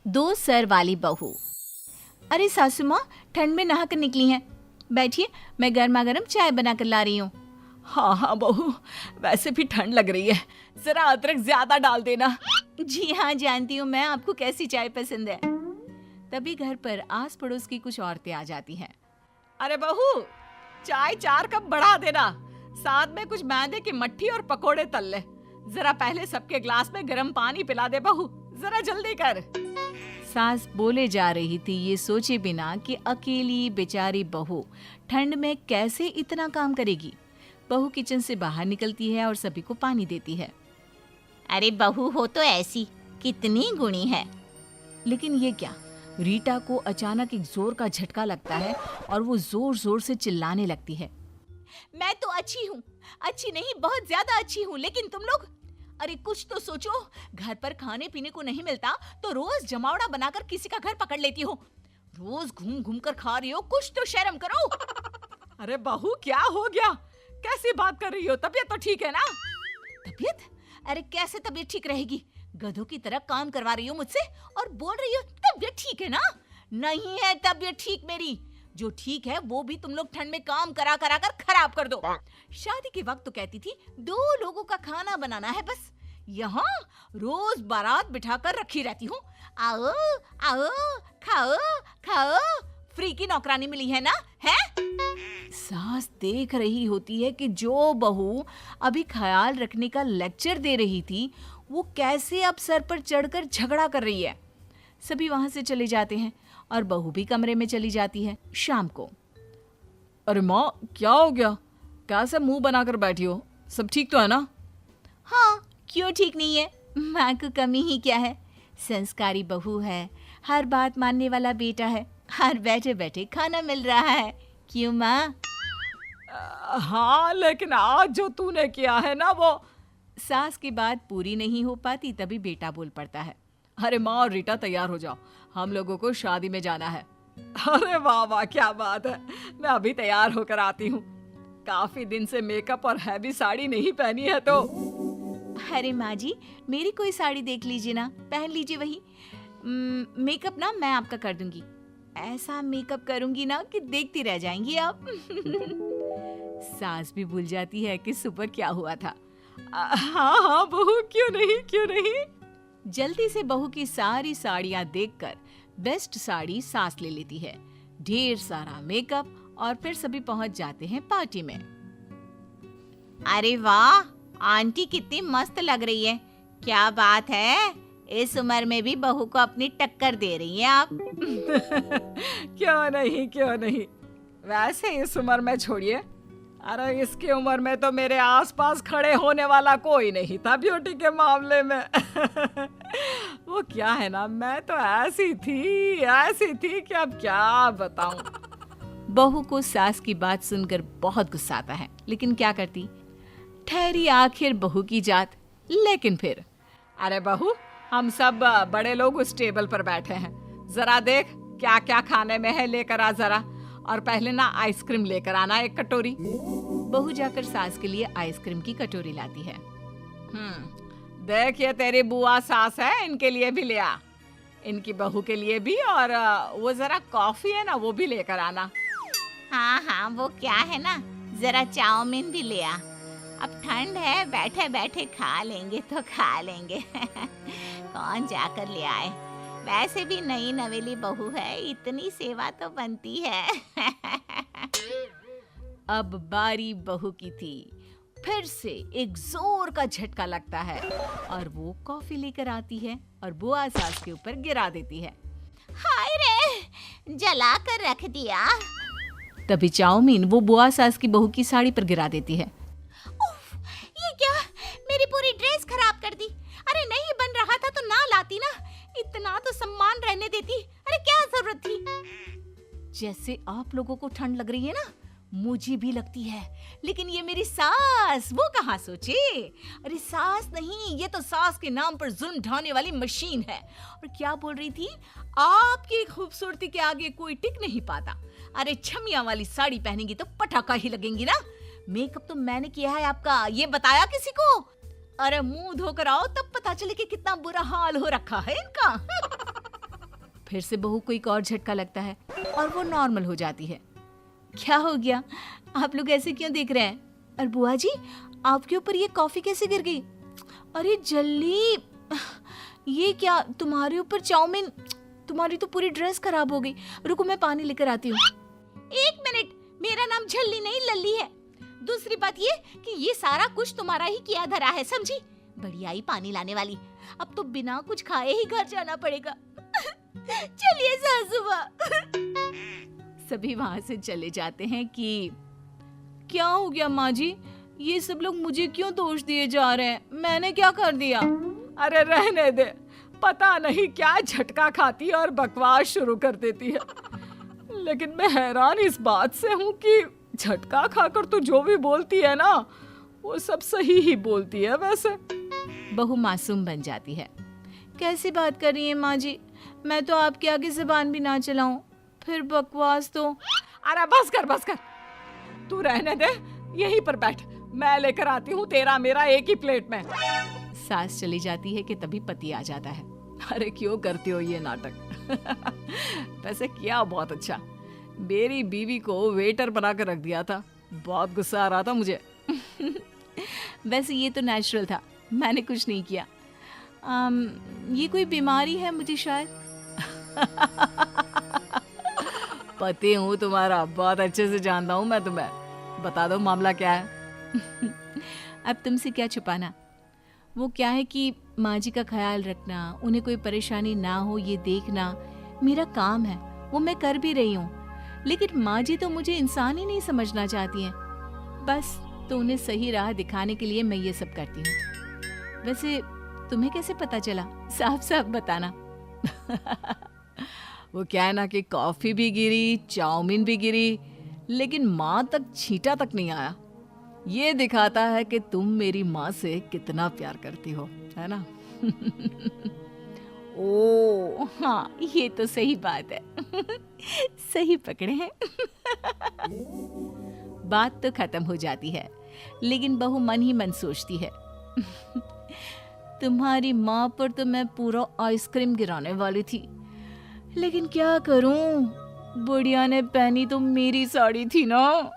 दो सर वाली बहू। अरे सासू माँ, ठंड में नहा कर निकली हैं। बैठिए, मैं गर्मा गर्म चाय बना कर ला रही हूँ। हाँ हाँ बहू, वैसे भी ठंड लग रही है, जरा अदरक ज्यादा डाल देना। जी हाँ, जानती हूँ मैं आपको कैसी चाय पसंद है। तभी घर पर आस पड़ोस की कुछ औरतें आ जाती हैं। अरे बहू, चाय 4 कप बढ़ा देना, साथ में कुछ मैदे की मट्ठी और पकोड़े तल ले। जरा पहले सबके ग्लास में गर्म पानी पिला दे बहू, जरा जल्दी कर। सास बोले जा रही थी ये सोचे बिना कि अकेली बेचारी बहू ठंड में कैसे इतना काम करेगी। बहू किचन से बाहर निकलती है और सभी को पानी देती है। अरे बहू हो तो ऐसी, कितनी गुणी है। लेकिन ये क्या, रीटा को अचानक एक जोर का झटका लगता है और वो जोर जोर से चिल्लाने लगती है। मैं तो अच्छी हूँ, अच्छी नहीं बहुत ज्यादा अच्छी हूँ, लेकिन तुम लोग, अरे कुछ तो सोचो। घर पर खाने पीने को नहीं मिलता तो रोज जमावड़ा बनाकर किसी का घर पकड़ लेती हो। रोज घूम घूम कर खा रही हो, कुछ तो शर्म करो। अरे बहू, क्या हो गया? कैसी बात कर रही हो? तबीयत तो ठीक है ना? तबीयत? अरे कैसे तबीयत ठीक रहेगी? गधों की तरह काम करवा रही हो मुझसे और बोल रही हो तबीयत ठीक है ना? नहीं है तबीयत ठीक मेरी। जो ठीक है वो भी तुम लोग ठंड में काम करा करा कर खराब कर दो। शादी के वक्त तो कहती थी 2 लोगों का खाना बनाना है बस, यहाँ रोज बारात बिठाकर रखी रहती हूँ। आओ आओ, खाओ खाओ, फ्री की नौकरानी मिली है ना, है? सास देख रही होती है कि जो बहू अभी ख्याल रखने का लेक्चर दे रही थी वो कैसे अब सर पर चढ़कर झगड़ा कर रही है। सभी वहां से चले जाते हैं और बहू भी कमरे में चली जाती है। शाम को, अरे माँ, क्या हो गया? कैसे मुंह बनाकर बैठी हो? सब ठीक तो है ना? हाँ, क्यों ठीक नहीं है? माँ को कमी ही क्या है? संस्कारी बहू है, हर बात मानने वाला बेटा है, हर बैठे बैठे खाना मिल रहा है। क्यों माँ? हाँ, लेकिन आज जो तूने किया है ना वो। सास की बात पूरी नहीं हो पाती तभी बेटा बोल पड़ता है। अरे माँ और रीटा, तैयार हो जाओ, हम लोगों को शादी में जाना है। अरे वाह वाह, क्या बात है, मैं अभी तैयार होकर आती हूँ। काफी दिन से मेकअप और हैवी साड़ी नहीं पहनी है तो। अरे माँ जी, मेरी कोई साड़ी देख लीजिए ना, पहन लीजिए वही। मेकअप ना मैं आपका कर दूंगी, ऐसा मेकअप करूंगी ना कि देखती रह जाएंगी आप। सास भी भूल जाती है कि सुबह क्या हुआ था। हाँ हाँ बहू, क्यों नहीं क्यों नहीं। जल्दी से बहू की सारी साड़ियां देखकर बेस्ट साड़ी सास ले लेती है, ढेर सारा मेकअप और फिर सभी पहुंच जाते हैं पार्टी में। अरे वाह, आंटी कितनी मस्त लग रही है। क्या बात है, इस उम्र में भी बहू को अपनी टक्कर दे रही हैं आप। क्यों नहीं क्यों नहीं, वैसे इस उम्र में छोड़िए। अरे इसकी उम्र में तो मेरे आसपास खड़े होने वाला कोई नहीं था ब्यूटी के मामले में। वो क्या है ना, मैं तो ऐसी थी कि अब क्या बताऊं। बहू को सास की बात सुनकर बहुत गुस्सा आता है, लेकिन क्या करती, ठहरी आखिर बहू की जात। लेकिन फिर, अरे बहू, हम सब बड़े लोग उस टेबल पर बैठे हैं, जरा देख क्या क्या खाने में है, लेकर आ जरा। और पहले ना आइसक्रीम लेकर आना 1 कटोरी। बहू जाकर सास के लिए आइसक्रीम की कटोरी लाती है। देख, ये तेरी बुआ सास है, इनके लिए भी ले आ, इनकी बहू के लिए भी। और वो जरा कॉफी है ना, वो भी लेकर आना। हाँ हाँ, वो क्या है ना, जरा चाउमीन भी ले आ। अब ठंड है, बैठे बैठे खा लेंगे तो खा लेंगे। कौन जाकर ले आए, वैसे भी नई नवेली बहू है, इतनी सेवा तो बनती है। अब बारी बहू की थी। फिर से एक जोर का झटका लगता है और वो कॉफी लेकर आती है और बुआ सास के ऊपर गिरा देती है। हाय रे, जला कर रख दिया। तभी चाउमीन वो बुआ सास की बहू की साड़ी पर गिरा देती है। उफ, ये क्या, मेरी पूरी ड्रेस खराब कर दी। अरे नहीं बन रहा था तो ना लाती ना, इतना तो सम्मान रहने देती। अरे क्या जरूरत थी। जैसे आप लोगों को ठंड लग रही है ना, मुझे भी लगती है, लेकिन ये मेरी सास, वो कहाँ सोचे। अरे सास नहीं, ये तो सास के नाम पर जुल्म ढाने वाली मशीन है। और क्या बोल रही थी, आपकी खूबसूरती के आगे कोई टिक नहीं पाता। अरे छमिया वाली साड़ी पहनेंगी तो पटाखा ही लगेंगी ना। मेकअप तो मैंने किया है आपका, ये बताया किसी को? अरे मुंह धोकर आओ तब पता चले कि कितना बुरा हाल हो रखा है इनका। फिर से बहू को एक और झटका लगता है और वो नॉर्मल हो जाती है। क्या हो गया, आप लोग ऐसे क्यों देख रहे हैं? और बुआ जी, आपके ऊपर ये कॉफी कैसे गिर गई? अरे जल्दी, ये क्या, तुम्हारे ऊपर चाउमीन, तुम्हारी तो पूरी ड्रेस खराब हो गई। रुको मैं पानी लेकर आती हूँ। 1 मिनट, मेरा नाम झल्ली नहीं लल्ली है। दूसरी बात ये कि ये सारा कुछ तुम्हारा ही किया धरा है, समझी? बढ़िया ही पानी लाने वाली, अब तो बिना कुछ खाए ही घर जाना पड़ेगा। चलिए सासुमा। सभी वहां से चले जाते हैं कि क्या हो गया माँ जी, ये सब लोग मुझे क्यों दोष दिए जा रहे हैं? मैंने क्या कर दिया? अरे रहने दे, पता नहीं क्या झटका खाती है और बकवास शुरू कर देती है। लेकिन मैं हैरान इस बात से हूँ कि झटका खाकर तो जो भी बोलती है ना, वो सब सही ही बोलती है। वैसे बहू मासूम बन जाती है। कैसी बात कर रही है माँ जी, मैं तो आपके आगे जुबान भी ना चलाऊं, फिर बकवास तो। अरे बस कर, तू रहने दे, यहीं पर बैठ, मैं लेकर आती हूँ तेरा मेरा एक ही प्लेट में। सास चली जाती है कि तभी पति आ जाता है। अरे क्यों करती हो ये नाटक? वैसे किया बहुत अच्छा, मेरी बीवी को वेटर बनाकर रख दिया था, बहुत गुस्सा आ रहा था मुझे। वैसे ये तो नेचुरल था, मैंने कुछ नहीं किया। ये कोई बीमारी है मुझे शायद। पति हूँ तुम्हारा, बहुत अच्छे से जानता हूँ मैं तुम्हें। बता दो मामला क्या है? अब तुमसे क्या छुपाना। वो क्या है कि माँ जी का ख्याल रखना, उन्हें कोई परेशानी ना हो ये देखना मेरा काम है, वो मैं कर भी रही हूँ। लेकिन माँ जी तो मुझे इंसान ही नहीं समझना चाहती हैं। बस तो उन्हें सही राह दिखाने के लिए मैं ये सब करती हूँ। वैसे तुम्हें कैसे पता चला? साफ साफ बताना। वो क्या है ना कि कॉफी भी गिरी, चाउमीन भी गिरी, लेकिन माँ तक छींटा तक नहीं आया। ये दिखाता है कि तुम मेरी माँ से कितना प्यार करती हो, है ना? ओ हाँ, ये तो सही बात है। सही पकड़े हैं। बात तो खत्म हो जाती है, लेकिन बहू मन ही मन सोचती है, तुम्हारी माँ पर तो मैं पूरा आइसक्रीम गिराने वाली थी, लेकिन क्या करूं, बुढ़िया ने पहनी तो मेरी साड़ी थी ना।